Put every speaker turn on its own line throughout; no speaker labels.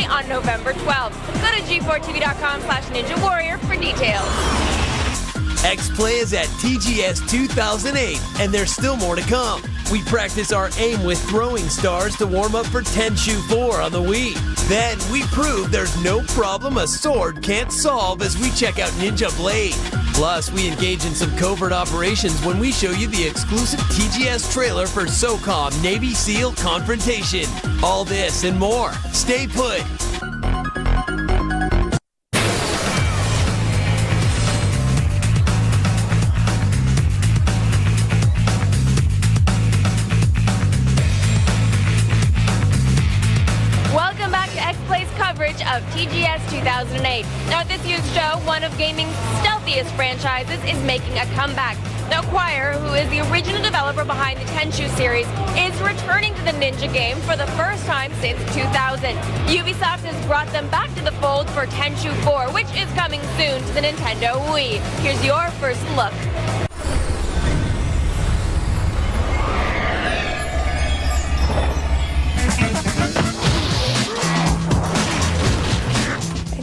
Academy on November 12th. Go to g4tv.com/Ninja Warrior for details.
X-Play is at TGS 2008, and there's still more to come. We practice our aim with throwing stars to warm up for Tenchu 4 on the Wii. Then we prove there's no problem a sword can't solve as we check out Ninja Blade. Plus, we engage in some covert operations when we show you the exclusive TGS trailer for SOCOM Navy SEAL Confrontation. All this and more. Stay put.
Of TGS 2008. Now at this year's show, one of gaming's stealthiest franchises is making a comeback. Now Acquire, who is the original developer behind the Tenchu series, is returning to the Ninja game for the first time since 2000. Ubisoft has brought them back to the fold for Tenchu 4, which is coming soon to the Nintendo Wii. Here's your first look.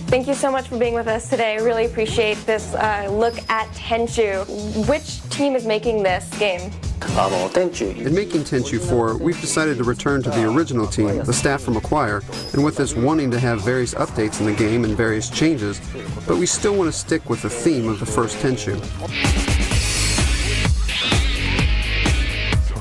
Thank you so much for being with us today. I really appreciate this look at Tenchu. Which team is making this game?
In making Tenchu 4, we've decided to return to the original team, the staff from Acquire, and with this wanting to have various updates in the game and various changes, but we still want to stick with the theme of the first Tenchu.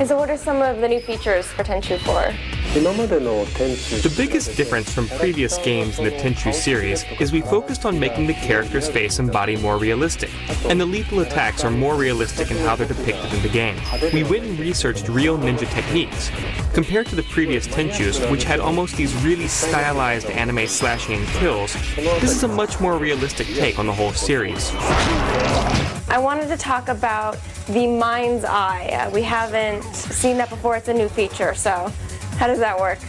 So what are some of the new features for Tenchu 4?
The biggest difference from previous games in the Tenchu series is we focused on making the character's face and body more realistic, and the lethal attacks are more realistic in how they're depicted in the game. We went and researched real ninja techniques. Compared to the previous Tenchus, which had almost these really stylized anime slashing and kills, this is a much more realistic take on the whole series.
I wanted to talk about the Mind's Eye. We haven't seen that before. It's a new feature, so how does that work?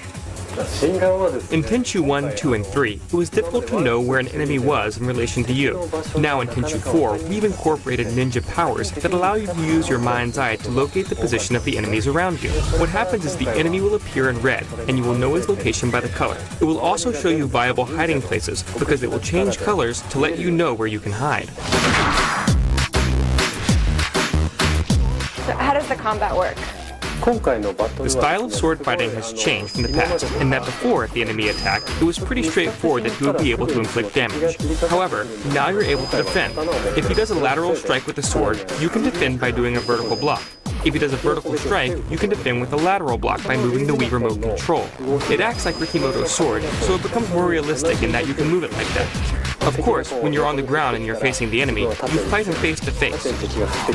In Tenchu 1, 2, and 3, it was difficult to know where an enemy was in relation to you. Now in Tenchu 4, we've incorporated ninja powers that allow you to use your mind's eye to locate the position of the enemies around you. What happens is the enemy will appear in red, and you will know his location by the color. It will also show you viable hiding places, because it will change colors to let you know where you can hide.
So how does the combat work?
The style of sword fighting has changed from the past, in that before, if the enemy attacked, it was pretty straightforward that he would be able to inflict damage. However, now you're able to defend. If he does a lateral strike with the sword, you can defend by doing a vertical block. If he does a vertical strike, you can defend with a lateral block by moving the Wii Remote control. It acts like Rikimoto's sword, so it becomes more realistic in that you can move it like that. Of course, when you're on the ground and you're facing the enemy, you fight him face to face.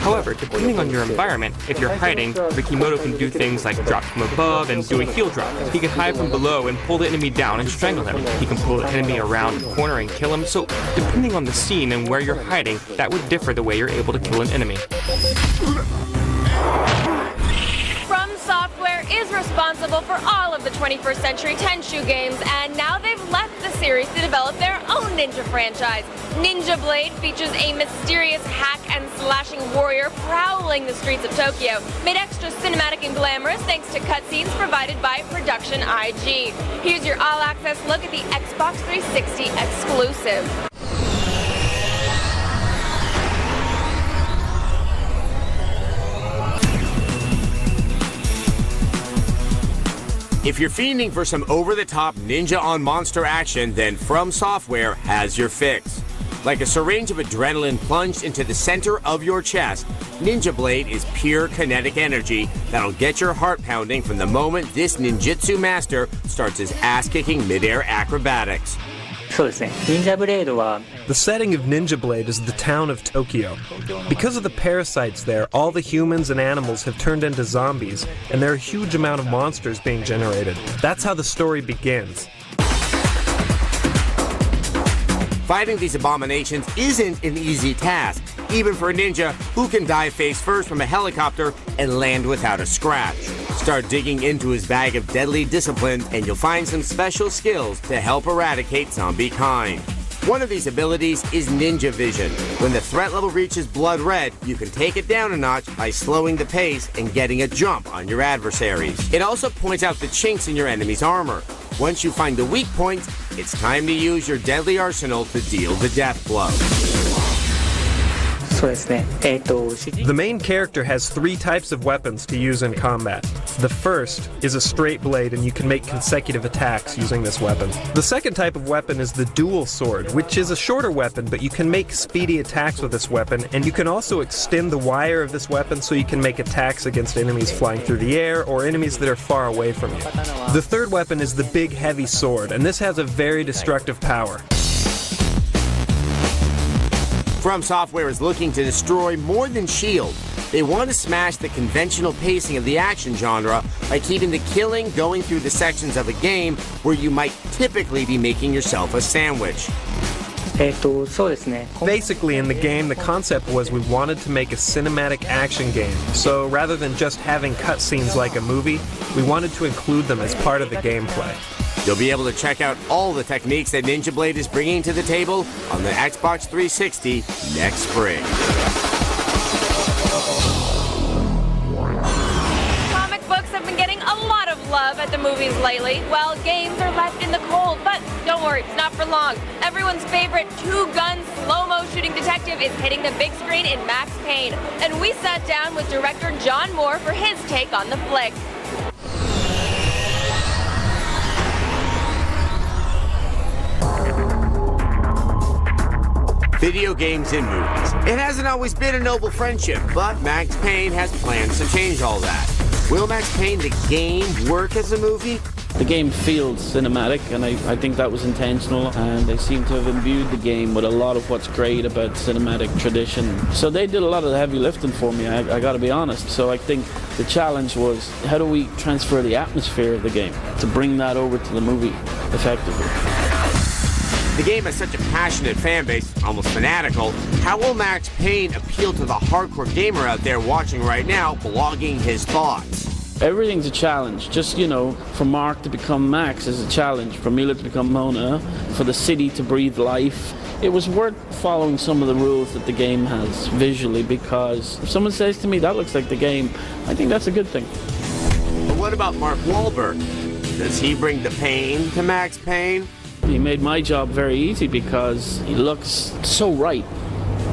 However, depending on your environment, if you're hiding, Rikimoto can do things like drop from above and do a heel drop. He can hide from below and pull the enemy down and strangle him. He can pull the enemy around the corner and kill him, so depending on the scene and where you're hiding, that would differ the way you're able to kill an enemy.
From Software is responsible for all of the 21st Century Tenchu games, and now they've left the series to develop their own ninja franchise. Ninja Blade features a mysterious hack and slashing warrior prowling the streets of Tokyo, made extra cinematic and glamorous thanks to cutscenes provided by Production IG. Here's your all-access look at the Xbox 360 exclusive.
If you're fiending for some over-the-top ninja on monster action, then From Software has your fix. Like a syringe of adrenaline plunged into the center of your chest, Ninja Blade is pure kinetic energy that'll get your heart pounding from the moment this ninjutsu master starts his ass-kicking mid-air acrobatics.
The
setting of Ninja Blade is the town of Tokyo. Because of the parasites there, all the humans and animals have turned into zombies, and there are a huge amount of monsters being generated. That's how the story begins.
Fighting these abominations isn't an easy task, even for a ninja who can dive face first from a helicopter and land without a scratch. Start digging into his bag of deadly discipline and you'll find some special skills to help eradicate zombie kind. One of these abilities is Ninja Vision. When the threat level reaches blood red, you can take it down a notch by slowing the pace and getting a jump on your adversaries. It also points out the chinks in your enemy's armor. Once you find the weak points, it's time to use your deadly arsenal to deal the death blow.
The main character has 3 types of weapons to use in combat. The first is a straight blade, and you can make consecutive attacks using this weapon. The second type of weapon is the dual sword, which is a shorter weapon, but you can make speedy attacks with this weapon, and you can also extend the wire of this weapon so you can make attacks against enemies flying through the air or enemies that are far away from you. The third weapon is the big heavy sword, and this has a very destructive power.
From Software is looking to destroy more than Shield. They want to smash the conventional pacing of the action genre by keeping the killing going through the sections of a game where you might typically be making yourself a sandwich.
Basically, in the game, the concept was we wanted to make a cinematic action game. So rather than just having cutscenes like a movie, we wanted to include them as part of the gameplay.
You'll be able to check out all the techniques that Ninja Blade is bringing to the table on the Xbox 360 next spring.
Comic books have been getting a lot of love at the movies lately. Well, games are left in the cold, but don't worry, it's not for long. Everyone's favorite two-gun slow-mo shooting detective is hitting the big screen in Max Payne. And we sat down with director John Moore for his take on the flick.
Video games and movies. It hasn't always been a noble friendship, but Max Payne has plans to change all that. Will Max Payne, the game, work as a movie?
The game feels cinematic, and I think that was intentional, and they seem to have imbued the game with a lot of what's great about cinematic tradition. So they did a lot of the heavy lifting for me, I gotta be honest. So I think the challenge was, how do we transfer the atmosphere of the game to bring that over to the movie effectively?
The game has such a passionate fan base, almost fanatical. How will Max Payne appeal to the hardcore gamer out there watching right now, blogging his thoughts?
Everything's a challenge. Just, for Mark to become Max is a challenge. For Mila to become Mona. For the city to breathe life. It was worth following some of the rules that the game has visually, because if someone says to me, that looks like the game, I think that's a good thing.
But what about Mark Wahlberg? Does he bring the pain to Max Payne?
He made my job very easy because he looks so right.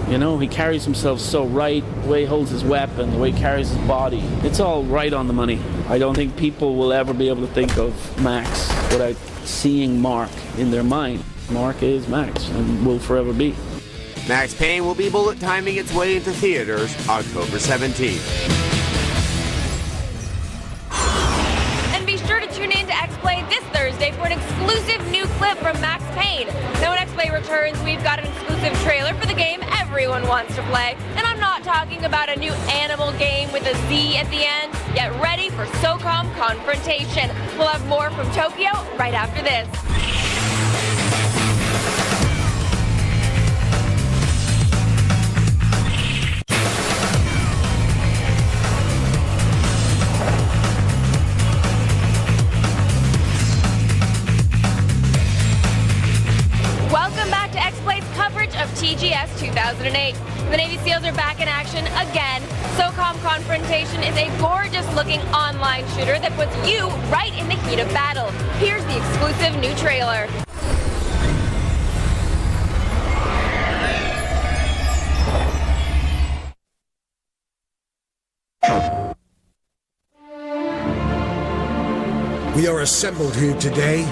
He carries himself so right, the way he holds his weapon, the way he carries his body. It's all right on the money. I don't think people will ever be able to think of Max without seeing Mark in their mind. Mark is Max and will forever be.
Max Payne will be bullet timing its way into theaters October 17th.
And be sure to tune in to X-Play this Thursday for an exclusive new clip from Max Payne. Now when X-Play returns, we've got an exclusive trailer for the game everyone wants to play. And I'm not talking about a new animal game with a Z at the end. Get ready for SOCOM Confrontation. We'll have more from Tokyo right after this. TGS 2008. The Navy SEALs are back in action again. SOCOM Confrontation is a gorgeous-looking online shooter that puts you right in the heat of battle. Here's the exclusive new trailer.
We are assembled here today,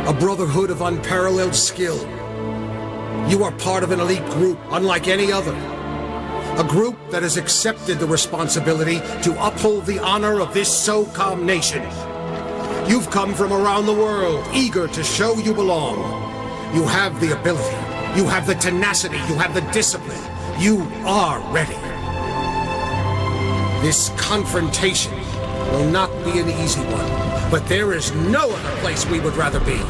a brotherhood of unparalleled skill. You are part of an elite group, unlike any other. A group that has accepted the responsibility to uphold the honor of this SOCOM nation. You've come from around the world, eager to show you belong. You have the ability, you have the tenacity, you have the discipline. You are ready. This confrontation will not be an easy one, but there is no other place we would rather be.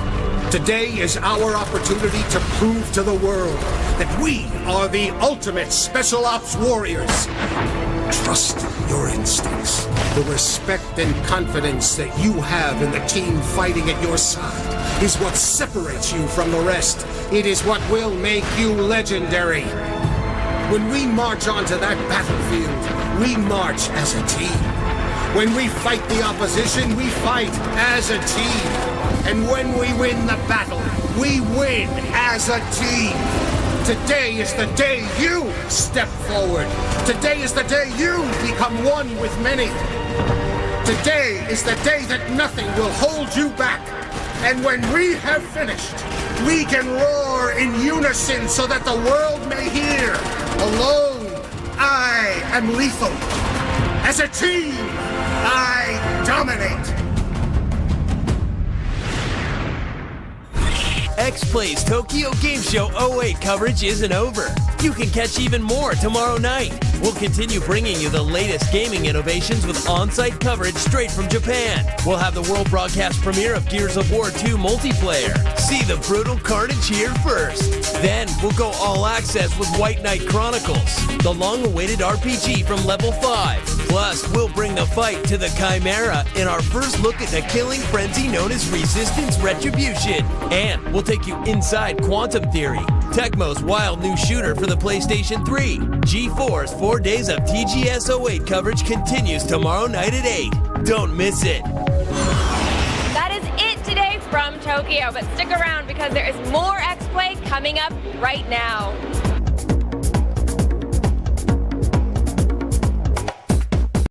Today is our opportunity to prove to the world that we are the ultimate Special Ops warriors. Trust your instincts. The respect and confidence that you have in the team fighting at your side is what separates you from the rest. It is what will make you legendary. When we march onto that battlefield, we march as a team. When we fight the opposition, we fight as a team. And when we win the battle, we win as a team. Today is the day you step forward. Today is the day you become one with many. Today is the day that nothing will hold you back. And when we have finished, we can roar in unison so that the world may hear. Alone, I am lethal. As a team, I dominate.
X-Play's Tokyo Game Show 08 coverage isn't over. You can catch even more tomorrow night. We'll continue bringing you the latest gaming innovations with on-site coverage straight from Japan. We'll have the world broadcast premiere of Gears of War 2 multiplayer. See the brutal carnage here first. Then we'll go all access with White Knight Chronicles, the long-awaited RPG from Level 5. Plus, we'll bring the fight to the Chimera in our first look at the killing frenzy known as Resistance Retribution. And we'll take you inside Quantum Theory, Tecmo's wild new shooter for the PlayStation 3. G4's 4 days of TGS 08 coverage continues tomorrow night at 8. Don't miss it.
That is it today from Tokyo, but stick around because there is more X-Play coming up right now.